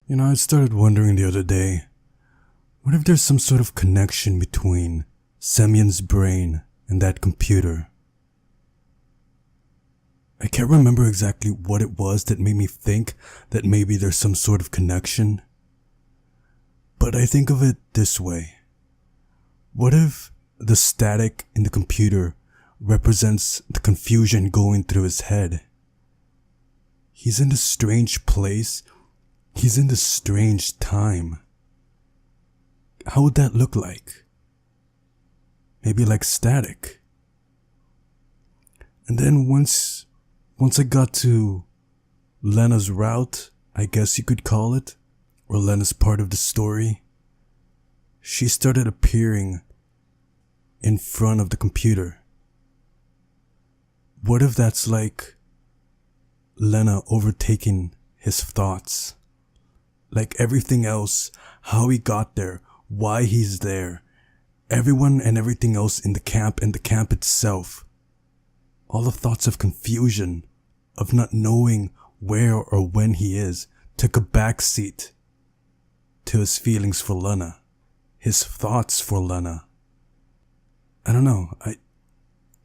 I started wondering the other day, what if there's some sort of connection between Semyon's brain and that computer? I can't remember exactly what it was that made me think that maybe there's some sort of connection. But I think of it this way. What if the static in the computer represents the confusion going through his head? He's in this strange place. He's in this strange time. How would that look like? Maybe like static. And then once I got to Lena's route, I guess you could call it, or Lena's part of the story, she started appearing in front of the computer. What if that's like Lena overtaking his thoughts? Like everything else, how he got there, why he's there, everyone and everything else in the camp and the camp itself. All the thoughts of confusion, of not knowing where or when he is, took a backseat to his feelings for Lena, his thoughts for Lena. I don't know,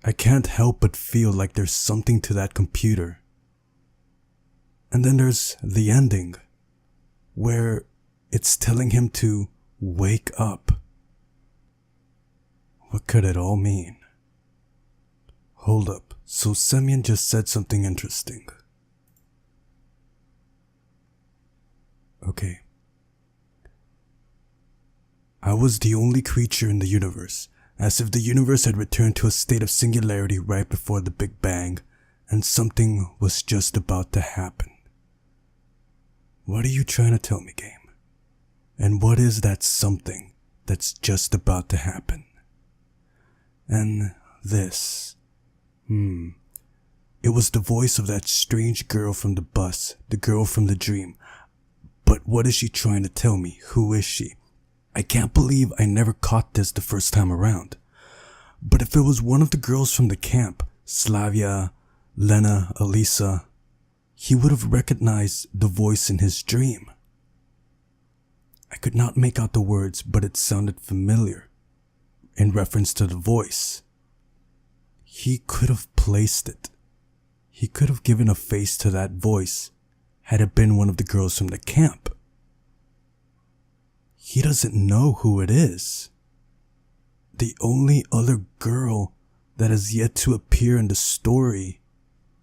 I can't help but feel like there's something to that computer. And then there's the ending, where it's telling him to wake up. What could it all mean? Hold up, so Semyon just said something interesting. Okay. I was the only creature in the universe, as if the universe had returned to a state of singularity right before the Big Bang, and something was just about to happen. What are you trying to tell me, game? And what is that something that's just about to happen? And this, it was the voice of that strange girl from the bus, the girl from the dream. But what is she trying to tell me? Who is she? I can't believe I never caught this the first time around. But if it was one of the girls from the camp, Slavia, Lena, Elisa, he would have recognized the voice in his dream. I could not make out the words, but it sounded familiar in reference to the voice. He could have placed it. He could have given a face to that voice had it been one of the girls from the camp. He doesn't know who it is. The only other girl that has yet to appear in the story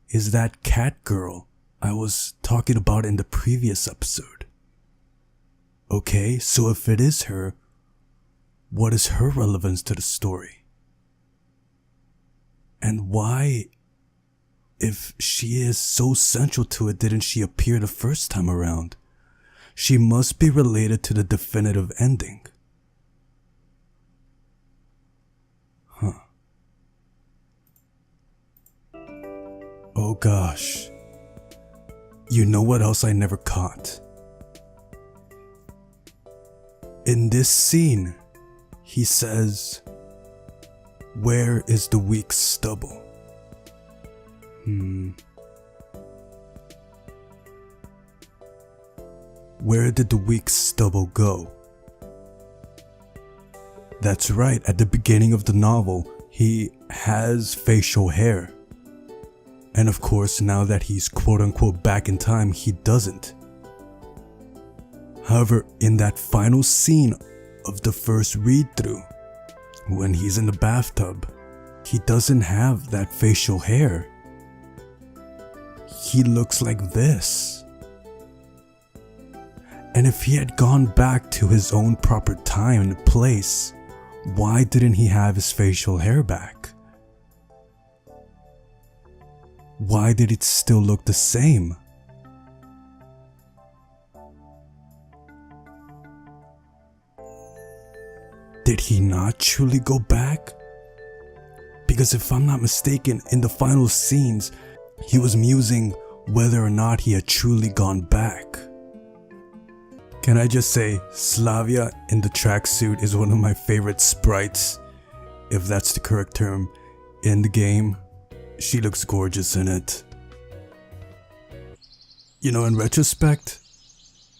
is that cat girl I was talking about in the previous episode. Okay, so if it is her, what is her relevance to the story? And why, if she is so central to it, didn't she appear the first time around? She must be related to the definitive ending. Huh. Oh gosh. You know what else I never caught? In this scene, he says, "Where is the weak stubble?" Where did the weak stubble go? That's right, at the beginning of the novel, he has facial hair. And of course, now that he's quote-unquote back in time, he doesn't. However, in that final scene of the first read-through, when he's in the bathtub, he doesn't have that facial hair. He looks like this. And if he had gone back to his own proper time and place, why didn't he have his facial hair back? Why did it still look the same? Did he not truly go back? Because if I'm not mistaken, in the final scenes, he was musing whether or not he had truly gone back. Can I just say, Slavia in the tracksuit is one of my favorite sprites, if that's the correct term, in the game. She looks gorgeous in it. In retrospect,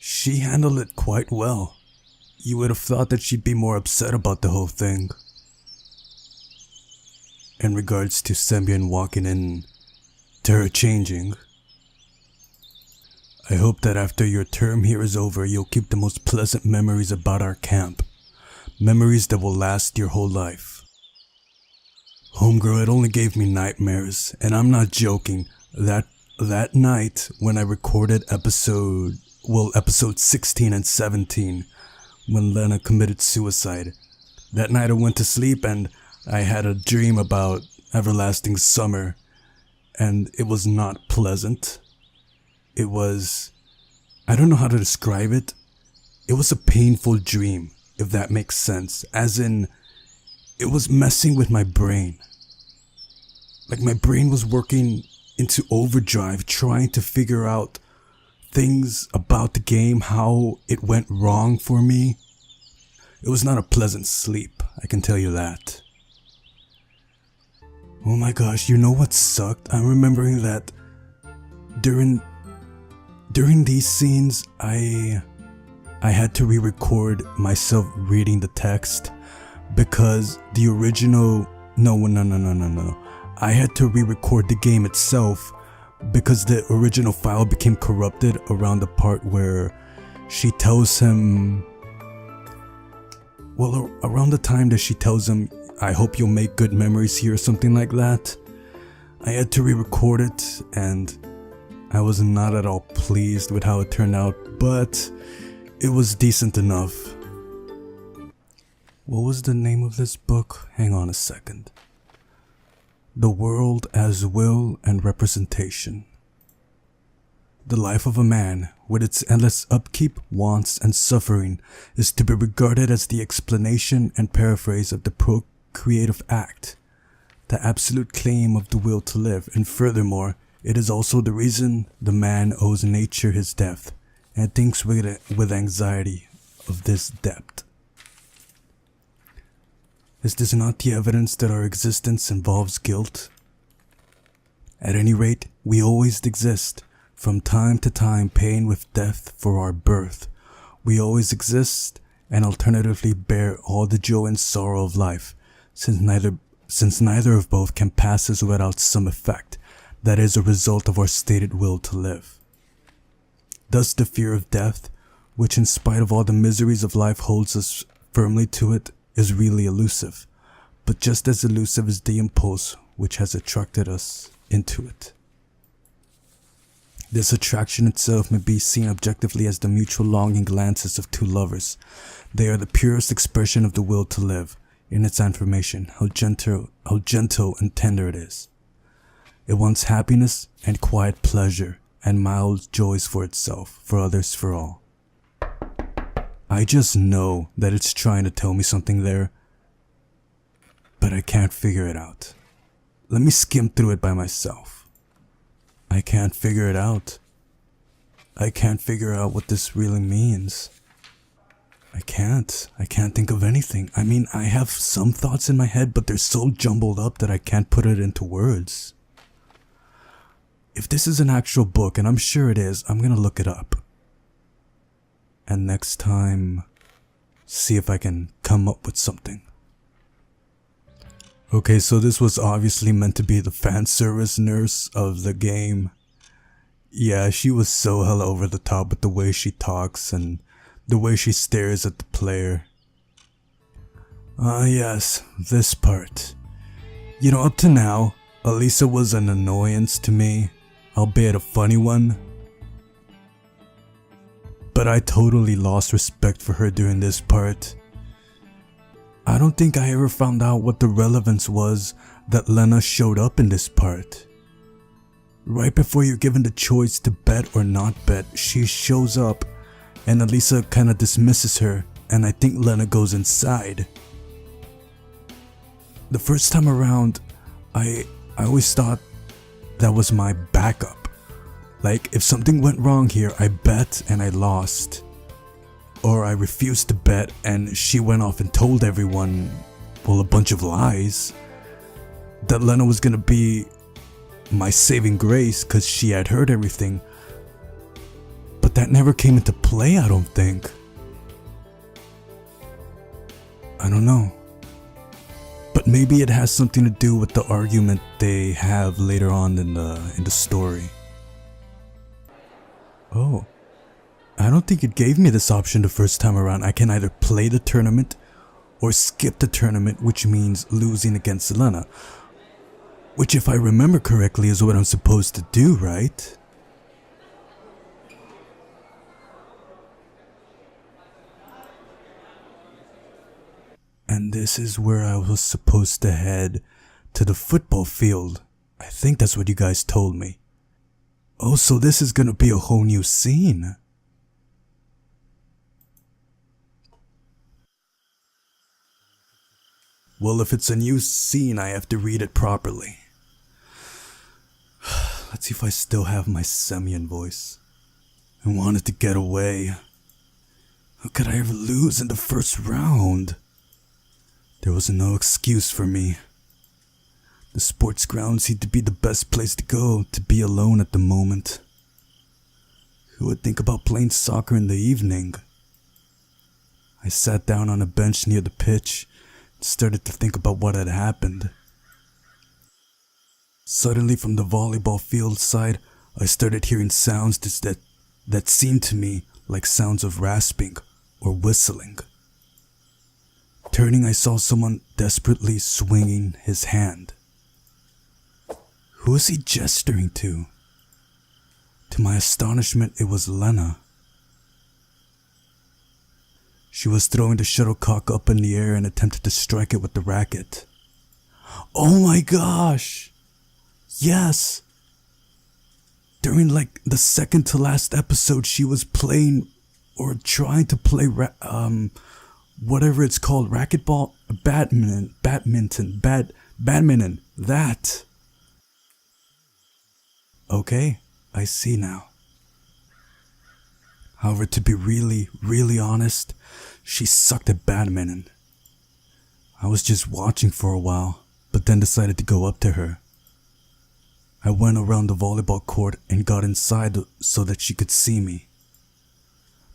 she handled it quite well. You would have thought that she'd be more upset about the whole thing. In regards to Semyon walking in to her changing, I hope that after your term here is over, you'll keep the most pleasant memories about our camp. Memories that will last your whole life. Homegirl, it only gave me nightmares, and I'm not joking. That night when I recorded episode 16 and 17, when Lena committed suicide, that night I went to sleep and I had a dream about everlasting summer, and it was not pleasant. It was, I don't know how to describe it. It was a painful dream, if that makes sense. As in, it was messing with my brain. Like my brain was working into overdrive, trying to figure out things about the game, how it went wrong for me. It was not a pleasant sleep, I can tell you that. Oh my gosh, you know what sucked? I'm remembering that during these scenes, I had to re-record myself reading the text because the original... No. I had to re-record the game itself because the original file became corrupted around the part where she tells him... Well, around the time that she tells him, I hope you'll make good memories here or something like that. I had to re-record it and I was not at all pleased with how it turned out, but it was decent enough. What was the name of this book? Hang on a second. The World as Will and Representation. The life of a man, with its endless upkeep, wants, and suffering, is to be regarded as the explanation and paraphrase of the procreative act, the absolute claim of the will to live, and furthermore, it is also the reason the man owes nature his death, and thinks with anxiety of this depth. Is this not the evidence that our existence involves guilt? At any rate, we always exist, from time to time paying with death for our birth. We always exist, and alternatively bear all the joy and sorrow of life, since neither of both can pass us without some effect, that is a result of our stated will to live. Thus the fear of death, which in spite of all the miseries of life holds us firmly to it, is really elusive, but just as elusive is the impulse which has attracted us into it. This attraction itself may be seen objectively as the mutual longing glances of two lovers. They are the purest expression of the will to live, in its affirmation, how gentle and tender it is. It wants happiness and quiet pleasure and mild joys for itself, for others, for all. I just know that it's trying to tell me something there, but I can't figure it out. Let me skim through it by myself. I can't figure it out. I can't figure out what this really means. I can't think of anything. I mean, I have some thoughts in my head, but they're so jumbled up that I can't put it into words. If this is an actual book, and I'm sure it is, I'm gonna look it up. And next time, see if I can come up with something. Okay, so this was obviously meant to be the fan service nurse of the game. Yeah, she was so hella over the top with the way she talks and the way she stares at the player. Yes, this part. You know, up to now, Elisa was an annoyance to me, albeit a funny one. But I totally lost respect for her during this part. I don't think I ever found out what the relevance was that Lena showed up in this part. Right before you're given the choice to bet or not bet, she shows up and Elisa kinda dismisses her, and I think Lena goes inside. The first time around, I always thought that was my backup. Like, if something went wrong here, I bet and I lost. Or I refused to bet and she went off and told everyone, well, a bunch of lies, that Lena was gonna be my saving grace because she had heard everything. But that never came into play, I don't think. I don't know. But maybe it has something to do with the argument they have later on in the story. Oh. I don't think it gave me this option the first time around. I can either play the tournament or skip the tournament, which means losing against Lena. Which, if I remember correctly, is what I'm supposed to do, right? And this is where I was supposed to head to the football field. I think that's what you guys told me. Oh, so this is gonna be a whole new scene. Well, if it's a new scene, I have to read it properly. Let's see if I still have my Semyon voice. I wanted to get away. How could I ever lose in the first round? There was no excuse for me. The sports ground seemed to be the best place to go, to be alone at the moment. Who would think about playing soccer in the evening? I sat down on a bench near the pitch and started to think about what had happened. Suddenly from the volleyball field side, I started hearing sounds that seemed to me like sounds of rasping or whistling. Turning, I saw someone desperately swinging his hand. Who was he gesturing to? To my astonishment, it was Lena. She was throwing the shuttlecock up in the air and attempted to strike it with the racket. Oh my gosh! Yes! During like the second to last episode, she was playing or trying to play whatever it's called, racquetball, badminton, that. Okay, I see now. However, to be really honest, she sucked at badminton. I was just watching for a while, but then decided to go up to her. I went around the volleyball court and got inside so that she could see me.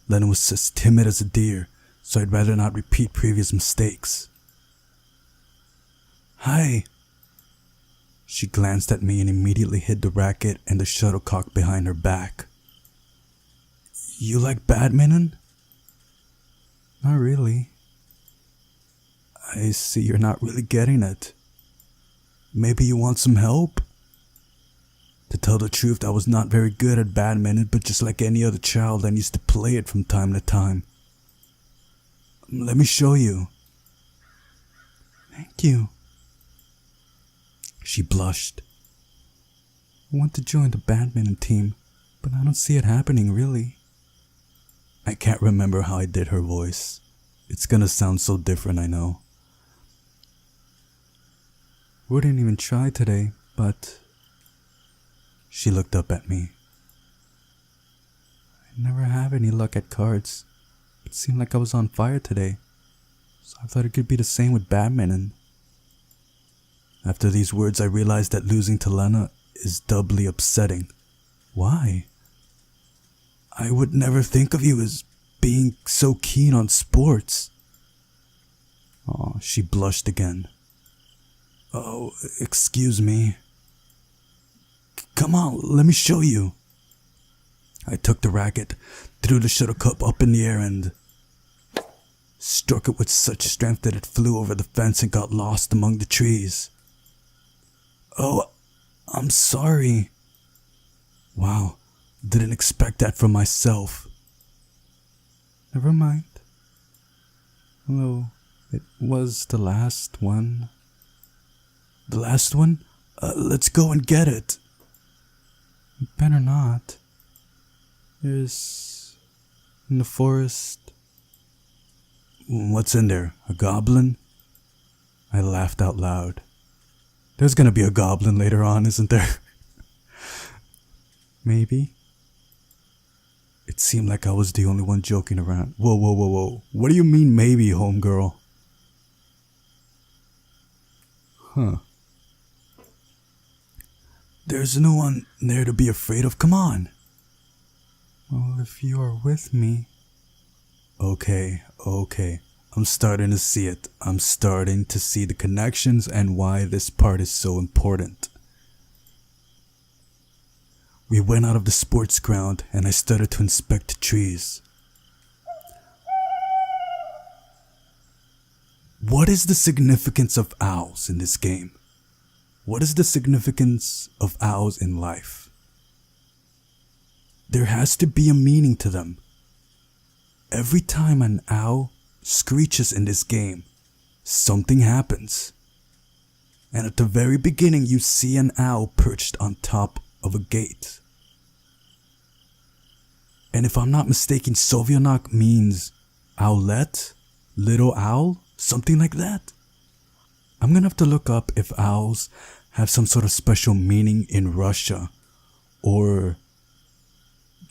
Lena was as timid as a deer, so I'd rather not repeat previous mistakes. Hi. She glanced at me and immediately hid the racket and the shuttlecock behind her back. You like badminton? Not really. I see you're not really getting it. Maybe you want some help? To tell the truth, I was not very good at badminton, but just like any other child, I used to play it from time to time. Let me show you. Thank you. She blushed. I want to join the badminton team, but I don't see it happening, really. I can't remember how I did her voice. It's gonna sound so different, I know. Wouldn't even try today, but... She looked up at me. I never have any luck at cards. It seemed like I was on fire today, so I thought it could be the same with badminton. After these words, I realized that losing to Lena is doubly upsetting. Why? I would never think of you as being so keen on sports. Oh, she blushed again. Oh, excuse me. Come on, let me show you. I took the racket, threw the shuttlecock up in the air and struck it with such strength that it flew over the fence and got lost among the trees. Oh, I'm sorry. Wow, didn't expect that from myself. Never mind. Although, it was the last one. The last one? Let's go and get it. Better not. There's... in the forest... What's in there? A goblin? I laughed out loud. There's gonna be a goblin later on, isn't there? Maybe. It seemed like I was the only one joking around. Whoa. What do you mean maybe, homegirl? Huh. There's no one there to be afraid of. Come on. Well, if you are with me. Okay. I'm starting to see it. I'm starting to see the connections and why this part is so important. We went out of the sports ground and I started to inspect the trees. What is the significance of owls in this game? What is the significance of owls in life? There has to be a meaning to them. Every time an owl screeches in this game, something happens. And at the very beginning, you see an owl perched on top of a gate. And if I'm not mistaken, Sovyonok means owlet, little owl, something like that. I'm gonna have to look up if owls have some sort of special meaning in Russia or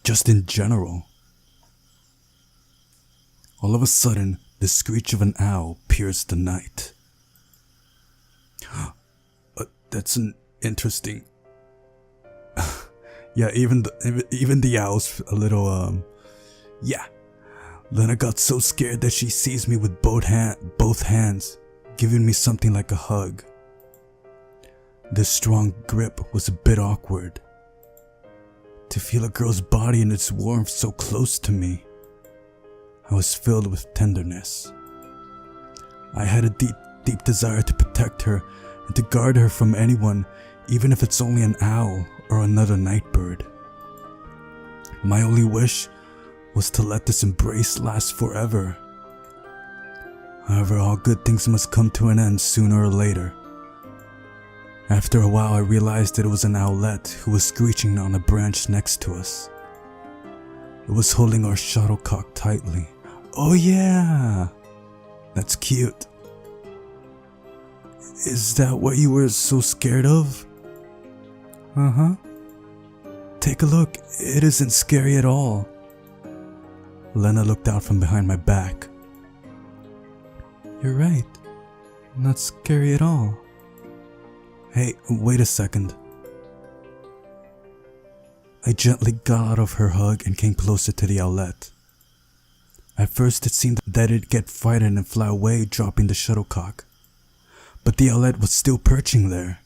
just in general. All of a sudden, the screech of an owl pierced the night. That's an interesting. Yeah, even the owl's a little yeah. Lena got so scared that she seized me with both hands, giving me something like a hug. This strong grip was a bit awkward. To feel a girl's body and its warmth so close to me, I was filled with tenderness. I had a deep desire to protect her and to guard her from anyone, even if it's only an owl or another night bird. My only wish was to let this embrace last forever. However, all good things must come to an end sooner or later. After a while, I realized that it was an owlet who was screeching on a branch next to us. It was holding our shuttlecock tightly. Oh yeah! That's cute. Is that what you were so scared of? Uh-huh. Take a look, it isn't scary at all. Lena looked out from behind my back. You're right. Not scary at all. Hey, wait a second. I gently got out of her hug and came closer to the owlet. At first it seemed that it'd get frightened and fly away, dropping the shuttlecock. But the owlet was still perching there.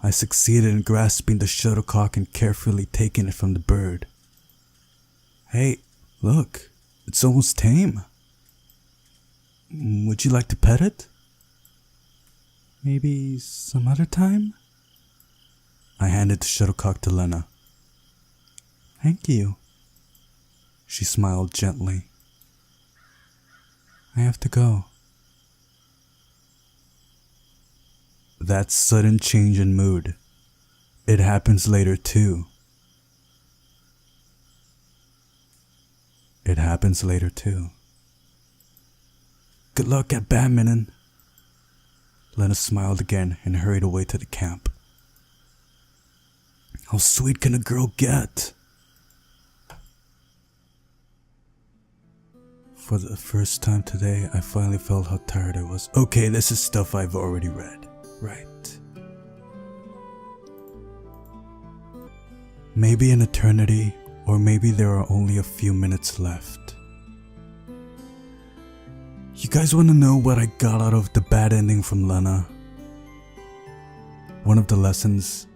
I succeeded in grasping the shuttlecock and carefully taking it from the bird. Hey, look, it's almost tame. Would you like to pet it? Maybe some other time? I handed the shuttlecock to Lena. Thank you. She smiled gently. I have to go. That sudden change in mood, it happens later too. It happens later too. Good luck at badminton. Lena smiled again and hurried away to the camp. How sweet can a girl get? For the first time today, I finally felt how tired I was. Okay, this is stuff I've already read. Right. Maybe an eternity, or maybe there are only a few minutes left. You guys want to know what I got out of the bad ending from Lena? One of the lessons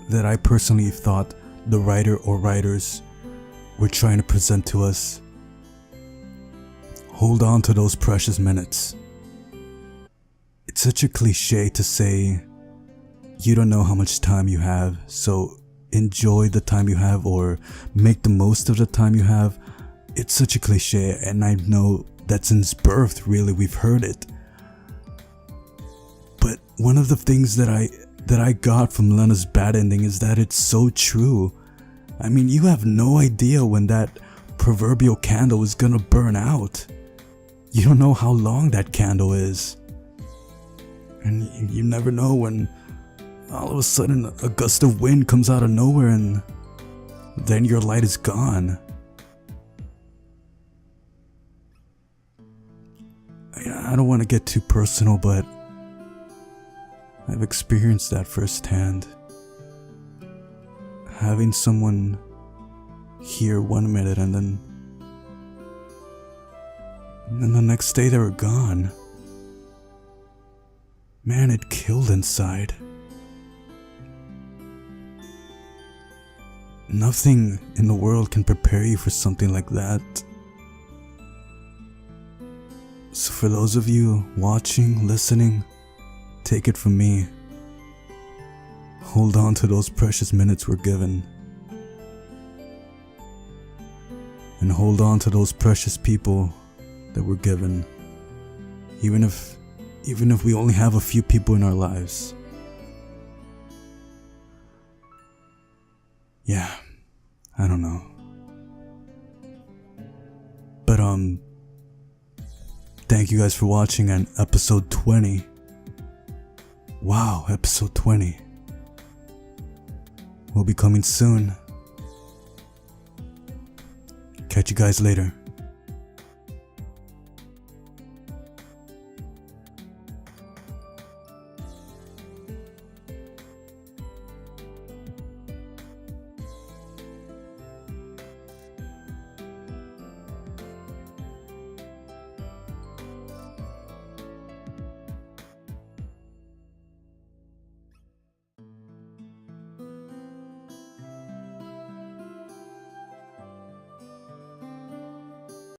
that I personally thought the writer or writers were trying to present to us. Hold on to those precious minutes. It's such a cliche to say you don't know how much time you have, so enjoy the time you have or make the most of the time you have. It's such a cliche, and I know that since birth, really, we've heard it. But one of the things that I got from Lena's bad ending is that it's so true. I mean, you have no idea when that proverbial candle is gonna burn out. You don't know how long that candle is. And you never know when all of a sudden a gust of wind comes out of nowhere and then your light is gone. I don't want to get too personal, but I've experienced that firsthand. Having someone here 1 minute and then the next day they were gone. Man, it killed inside. Nothing in the world can prepare you for something like that. So for those of you watching, listening, take it from me. Hold on to those precious minutes we're given. And hold on to those precious people that we're given. Even if we only have a few people in our lives. Yeah, I don't know. But thank you guys for watching on episode 20. Wow, episode 20. Will be coming soon. Catch you guys later.